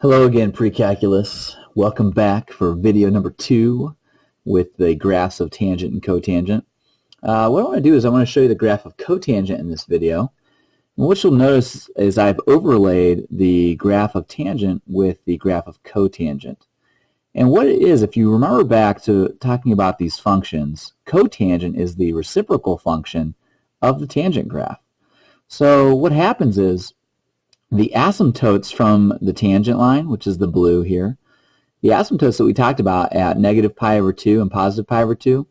Hello again, pre-calculus. Welcome back for video number 2 with the graphs of tangent and cotangent. What I want to do is I want to show you the graph of cotangent in this video. And what you'll notice is I've overlaid the graph of tangent with the graph of cotangent. And what it is, if you remember back to talking about these functions, cotangent is the reciprocal function of the tangent graph. So what happens is the asymptotes from the tangent line, which is the blue here, the asymptotes that we talked about at negative pi over 2 and positive pi over 2,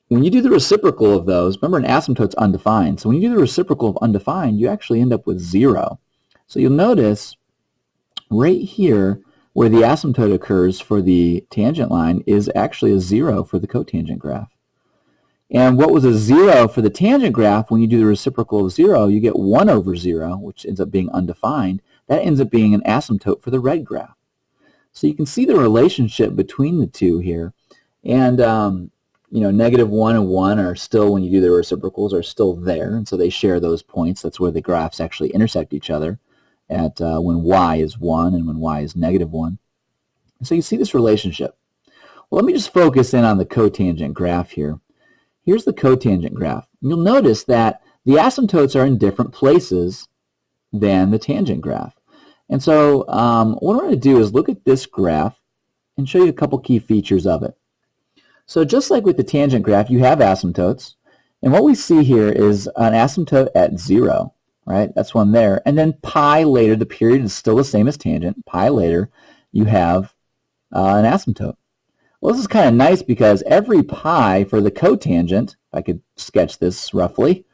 when you do the reciprocal of those, remember an asymptote's undefined, so when you do the reciprocal of undefined, you actually end up with 0. So you'll notice right here where the asymptote occurs for the tangent line is actually a 0 for the cotangent graph. And what was a 0 for the tangent graph, when you do the reciprocal of 0, you get 1 over 0, which ends up being undefined. That ends up being an asymptote for the red graph. So you can see the relationship between the two here. And, negative 1 and 1 are still, when you do the reciprocals, are still there. And so they share those points. That's where the graphs actually intersect each other at when y is 1 and when y is negative 1. And so you see this relationship. Well, let me just focus in on the cotangent graph here. Here's the cotangent graph. You'll notice that the asymptotes are in different places than the tangent graph. And so what I'm going to do is look at this graph and show you a couple key features of it. So just like with the tangent graph, you have asymptotes. And what we see here is an asymptote at 0, right? That's one there. And then pi later, the period is still the same as tangent. Pi later, you have an asymptote. Well, this is kind of nice because every pi for the cotangent, if I could sketch this roughly,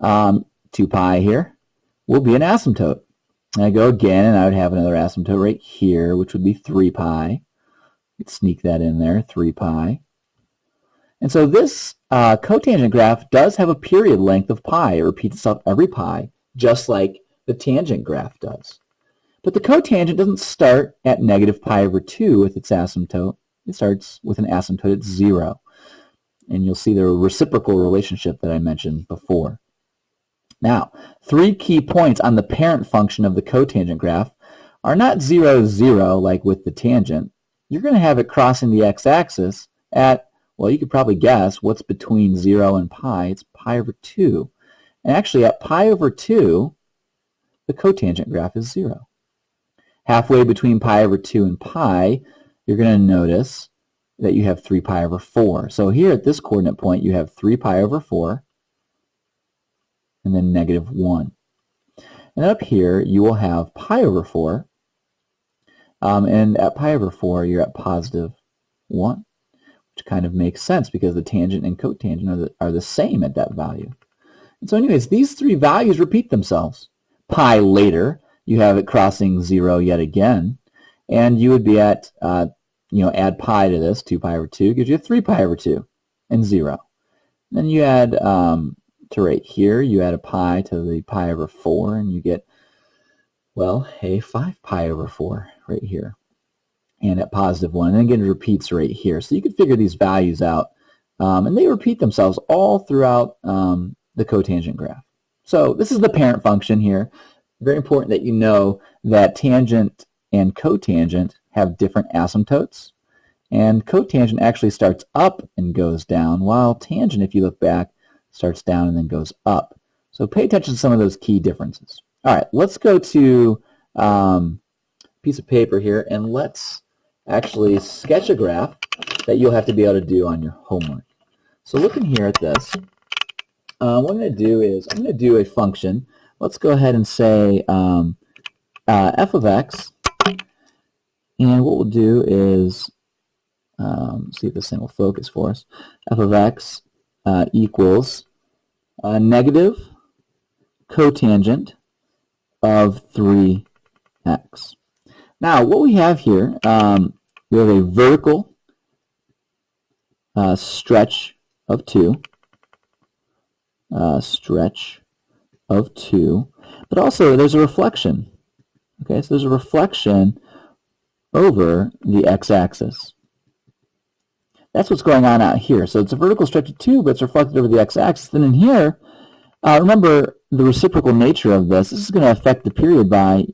2 pi here, will be an asymptote. And I go again, and I would have another asymptote right here, which would be 3 pi. You'd sneak that in there, 3 pi. And so this cotangent graph does have a period length of pi. It repeats itself every pi, just like the tangent graph does. But the cotangent doesn't start at negative pi over 2 with its asymptote. It starts with an asymptote at 0. And you'll see the reciprocal relationship that I mentioned before. Now, 3 key points on the parent function of the cotangent graph are not 0, 0 like with the tangent. You're going to have it crossing the x-axis at, well, you could probably guess what's between 0 and pi. It's pi over 2. And actually at pi over 2, the cotangent graph is 0. Halfway between pi over 2 and pi, you're going to notice that you have 3 pi over 4. So here at this coordinate point, you have 3 pi over 4 and then negative 1. And up here, you will have pi over 4. And at pi over 4, you're at positive 1, which kind of makes sense because the tangent and cotangent are the same at that value. And so anyways, these 3 values repeat themselves. Pi later, you have it crossing 0 yet again. And you would be at, add pi to this, 2 pi over 2, gives you 3 pi over 2 and 0. Then you add to right here, you add a pi to the pi over 4, and you get, well, a 5 pi over 4 right here. And at positive 1, and then again it repeats right here. So you can figure these values out, and they repeat themselves all throughout the cotangent graph. So this is the parent function here. Very important that you know that tangent and cotangent have different asymptotes, and cotangent actually starts up and goes down, while tangent, if you look back, starts down and then goes up. So pay attention to some of those key differences. All right, let's go to a piece of paper here, and let's actually sketch a graph that you'll have to be able to do on your homework. So looking here at this, what I'm going to do is I'm going to do a function. Let's go ahead and say f of x. And what we'll do is, see if this thing will focus for us, f of x equals negative cotangent of 3x. Now, what we have here, we have a vertical stretch of 2, but also there's a reflection. Okay, so there's a reflection over the x-axis. That's what's going on out here. So it's a vertical stretch of 2, but it's reflected over the x-axis. Then in here, remember the reciprocal nature of this. This is going to affect the period by,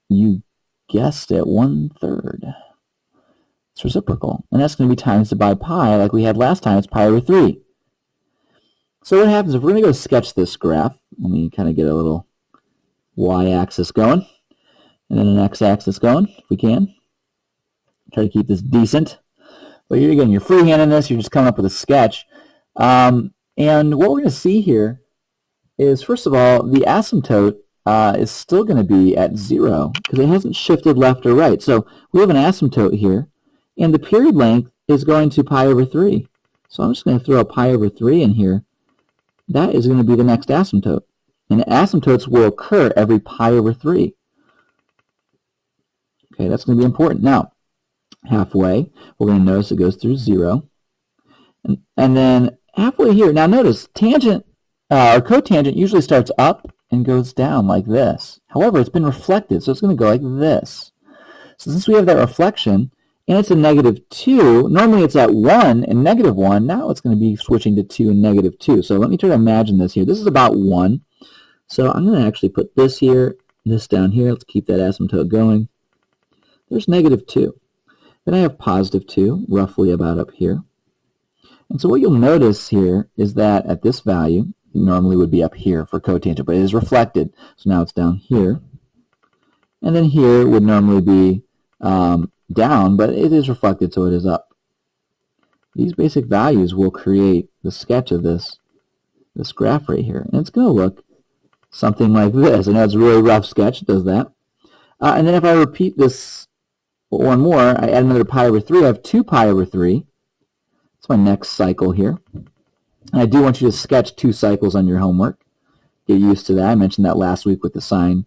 you guessed it, 1/3. It's reciprocal. And that's going to be times by pi like we had last time. It's pi over 3. So what happens if we're going to go sketch this graph? Let me kind of get a little y-axis going and then an x-axis going if we can. Try to keep this decent. But again, you're freehanding this. You're just coming up with a sketch. And what we're going to see here is, first of all, the asymptote is still going to be at 0 because it hasn't shifted left or right. So we have an asymptote here, and the period length is going to pi over 3. So I'm just going to throw a pi over 3 in here. That is going to be the next asymptote. And asymptotes will occur every pi over 3. Okay, that's going to be important. Now, halfway, we're going to notice it goes through 0. And then halfway here, now notice tangent or cotangent usually starts up and goes down like this. However, it's been reflected, so it's going to go like this. So since we have that reflection, and it's a -2, normally it's at 1 and -1, now it's going to be switching to 2 and -2. So let me try to imagine this here. This is about 1. So I'm going to actually put this here, this down here. Let's keep that asymptote going. There's -2. Then I have +2, roughly about up here. And so what you'll notice here is that at this value, it normally would be up here for cotangent, but it is reflected. So now it's down here. And then here would normally be down, but it is reflected, so it is up. These basic values will create the sketch of this graph right here. And it's going to look something like this. I know it's a really rough sketch. It does that. And then if I repeat this one more, I add another pi over 3. I have 2 pi over 3. That's my next cycle here. And I do want you to sketch 2 cycles on your homework. Get used to that. I mentioned that last week with the sine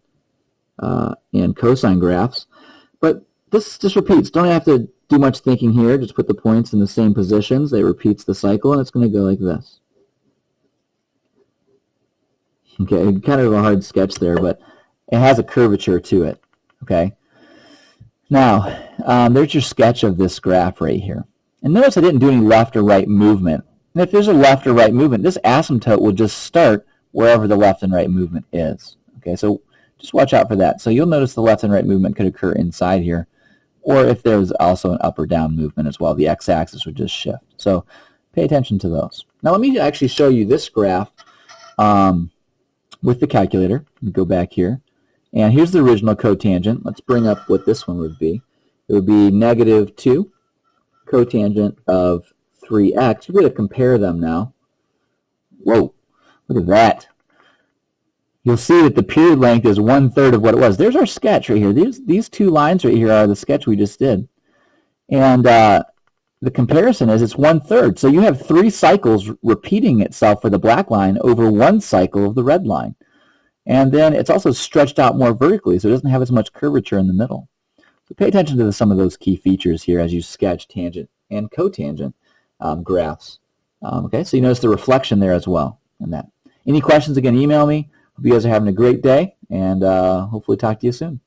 and cosine graphs. But this just repeats. Don't have to do much thinking here. Just put the points in the same positions. It repeats the cycle, and it's going to go like this. Okay, kind of a hard sketch there, but it has a curvature to it. Okay. Now, there's your sketch of this graph right here. And notice I didn't do any left or right movement. And if there's a left or right movement, this asymptote will just start wherever the left and right movement is. Okay, so just watch out for that. So you'll notice the left and right movement could occur inside here, or if there's also an up or down movement as well, the x-axis would just shift. So pay attention to those. Now let me actually show you this graph with the calculator. Let me go back here. And here's the original cotangent. Let's bring up what this one would be. It would be -2 cotangent of 3x. We're going to compare them now. Whoa, look at that. You'll see that the period length is 1/3 of what it was. There's our sketch right here. These 2 lines right here are the sketch we just did. And the comparison is it's 1/3. So you have 3 cycles repeating itself for the black line over 1 cycle of the red line. And then it's also stretched out more vertically, so it doesn't have as much curvature in the middle. So pay attention to some of those key features here as you sketch tangent and cotangent graphs. Okay, so you notice the reflection there as well in that. Any questions, again, email me. Hope you guys are having a great day, and hopefully talk to you soon.